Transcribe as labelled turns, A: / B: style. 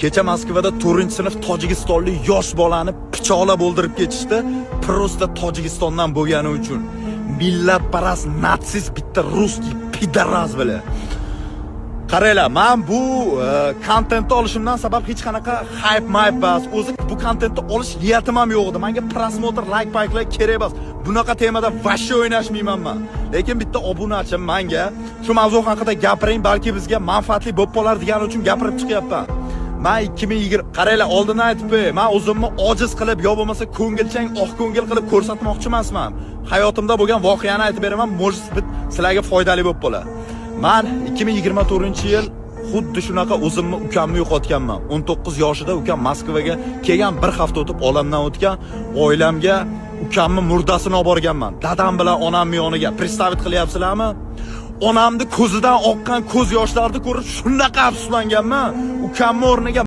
A: Kecha Moskvada 4-sinf tojikistonlik yosh bolani pichoqlab o'ldirib ketishdi, prosta Tojikistondan bo'lgani uchun. Millatparast natsist bitta russkiy pidaras bila. Qaranglar, men bu kontentni olishimdan sabab hech qanaqa hype emas. O'zi bu kontentni olish niyatim ham yo'q edi. Menga prosmotr, like kerak emas. Bunaqa temada vashsha o'ynashmayman men. Lekin bitta obunachim menga shu mavzu haqida gapiring, balki bizga manfaatli bo'lib qolar degani uchun gapirib chiqyapman. Men 2020 qaranglar, oldindan aytib qo'yay, men o'zimni ojiz qilib yo bo'lmasa ko'ngilchang, oq ko'ngil qilib ko'rsatmoqchi emasman. Hayotimda bo'lgan voqeani aytib beraman, может быть, sizlarga foydali bo'lib qolar. Men 2024-yil xuddi shunaqa o'zimni ukamni yo'qotganman. 19 yoshida ukam Moskvaga kelgan, bir hafta o'tib olamdan o'tgan. Oilamga ukamni murdasini olib borganman. Dadam bilan onamning yoniga. Представить qilyapsizlarmi? Onamni ko'zidan oqqan ko'z yoshlarni ko'rib shunaqa afsuslanganman. Ukamni o'rniga